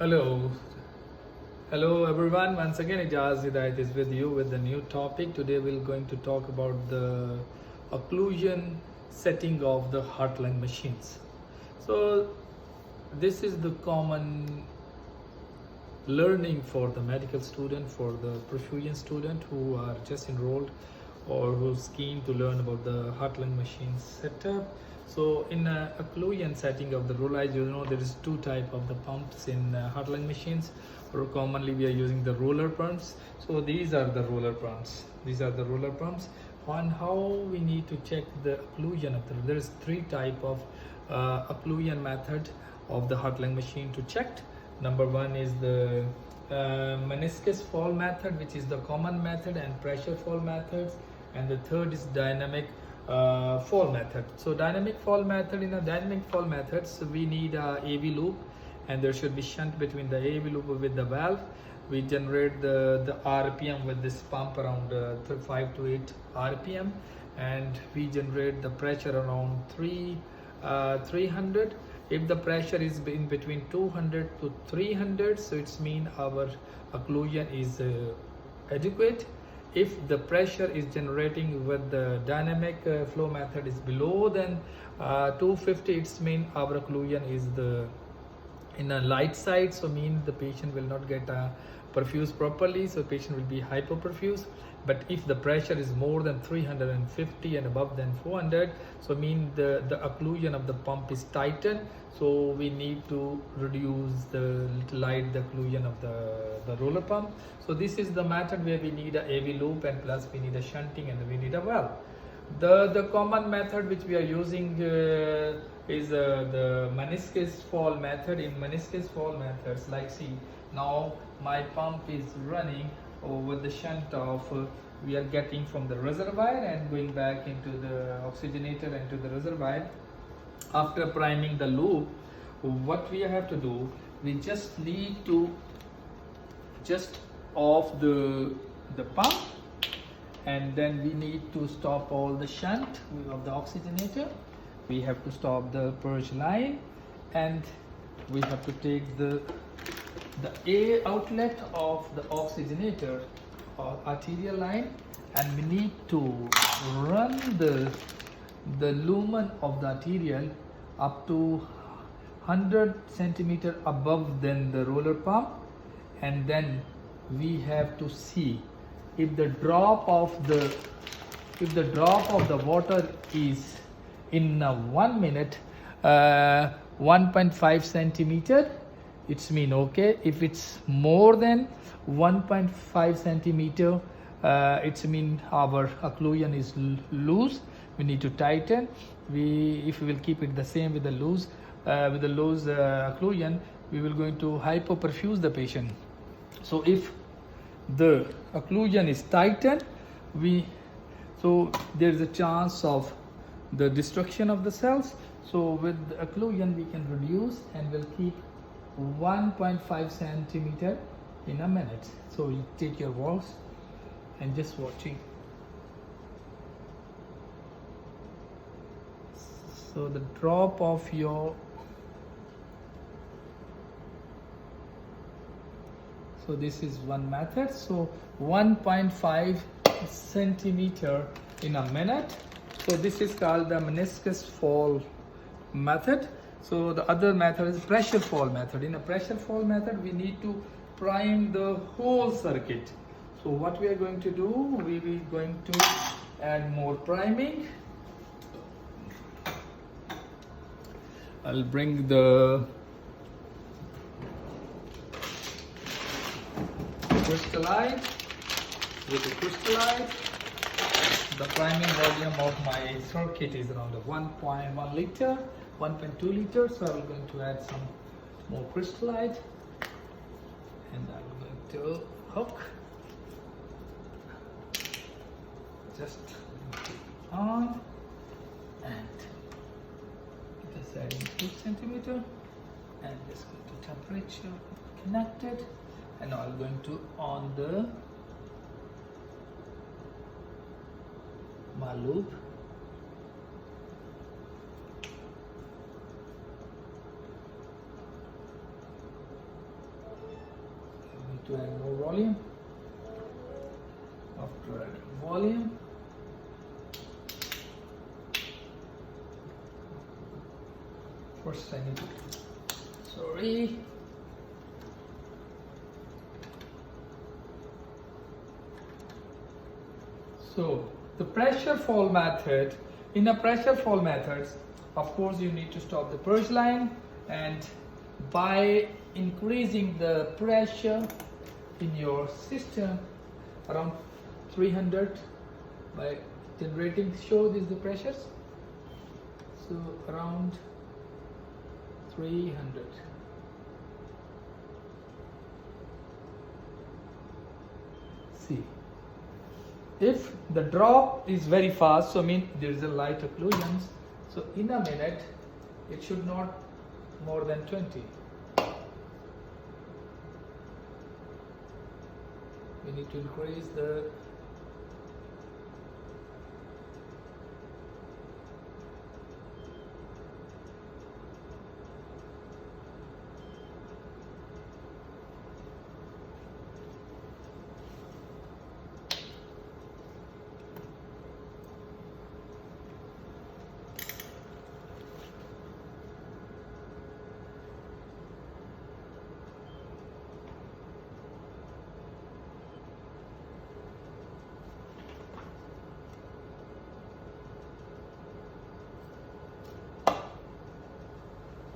Hello, hello everyone. Once again, Ijaz Hidayat is with you with the new topic. Today we're going to talk about the occlusion setting of the heart-lung machines. So this is the common learning for the medical student, for the perfusion student who are just enrolled or who's keen to learn about the heart-lung machine setup. So in occlusion setting of the rollers, there is two type of the pumps in heart-lung machines, or commonly we are using the roller pumps. So these are the roller pumps. These are the roller pumps. On how we need to check the occlusion of the, there is three type of occlusion method of the heart-lung machine to check. Number one is the meniscus fall method, which is the common method, and pressure fall methods, and the third is dynamic fall method. So dynamic fall method, in a dynamic fall methods we need a AV loop, and there should be shunt between the AV loop with the valve. We generate the RPM with this pump around 5 to 8 RPM, and we generate the pressure around 300. If the pressure is in between 200 to 300, so it's mean our occlusion is adequate. If the pressure is generating with the dynamic flow method is below than 250, it's mean our occlusion is the in a light side, so mean the patient will not get perfused properly, so patient will be hypoperfused. But if the pressure is more than 350 and above than 400, so mean the occlusion of the pump is tightened, so we need to reduce the light the occlusion of the roller pump. So this is the method where we need a AV loop, and plus we need a shunting and we need a valve. The common method which we are using is the meniscus fall method. In meniscus fall methods, like see, now my pump is running over the shunt of we are getting from the reservoir and going back into the oxygenator and to the reservoir. After priming the loop, what we have to do, we just need to just off the pump, and then we need to stop all the shunt of the oxygenator. We have to stop the purge line, and we have to take the air outlet of the oxygenator or arterial line, and we need to run the lumen of the arterial up to 100 centimeter above than the roller pump, and then we have to see if the drop of the water is in 1 minute 1.5 centimeter, it's mean okay. If it's more than 1.5 centimeter, it's mean our occlusion is loose. We need to tighten. If we will keep it the same with the loose occlusion, we will going to hypoperfuse the patient. So if the occlusion is tightened, so there is a chance of the destruction of the cells. So with the occlusion we can reduce, and we'll keep 1.5 centimeter in a minute. So you take your walls and just watching. So the drop of your, so this is one method. So 1.5 centimeter in a minute. So this is called the meniscus fall method. So the other method is pressure fall method. In a pressure fall method, we need to prime the whole circuit. So what we are going to do, we will going to add more priming. I'll bring the crystallite. With the crystallite, the priming volume of my circuit is around 1.1 liter, 1.2 liters. So I'm going to add some more crystallite, and I'm going to hook just on, and just adding 2 centimeter, and just go to temperature connected, and now I'm going to on the my loop. need to add more volume. After adding volume, first I need to, sorry. So the pressure fall method, in a pressure fall methods, of course you need to stop the purge line, and by increasing the pressure in your system around 300 by generating, show these the pressures, so around 300. See, if the drop is very fast, so mean there is a light occlusions, so in a minute it should not more than 20. We need to increase the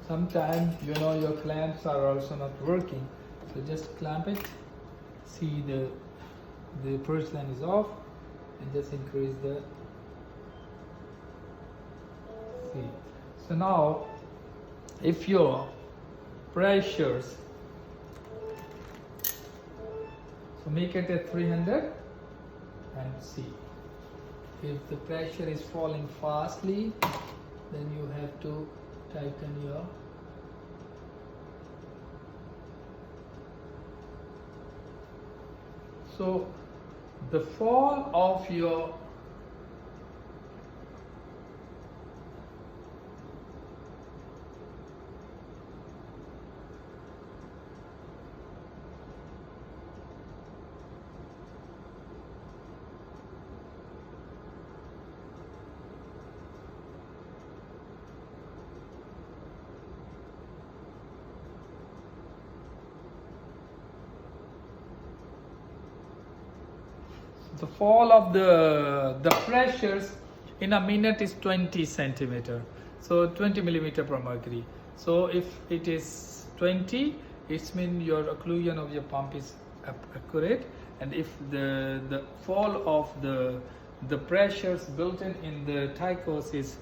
sometimes your clamps are also not working, so just clamp it. See, the purge line is off, and just increase the, see. So now if your pressures, so make it at 300 and see, if the pressure is falling fastly, then you have to tighten your, so the fall of your fall of the pressures in a minute is 20 centimeter, so 20 millimeter per mercury. So if it is 20, it means your occlusion of your pump is accurate, and if the fall of the pressures built in the Tycos is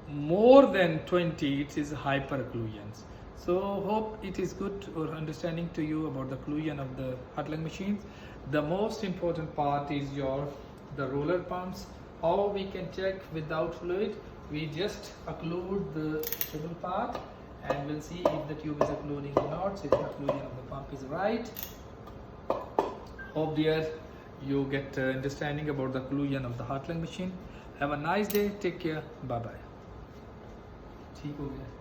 more than 20, it is hyper occlusions. So hope it is good or understanding to you about the occlusion of the Hartlang machines. The most important part is the roller pumps. How we can check without fluid? We just occlude the civil part and we'll see if the tube is occluding or not, so if the occlusion of the pump is right. Hope dear you get understanding about the occlusion of the Hartlang machine. Have a nice day, take care, bye bye. ठीक हो गया.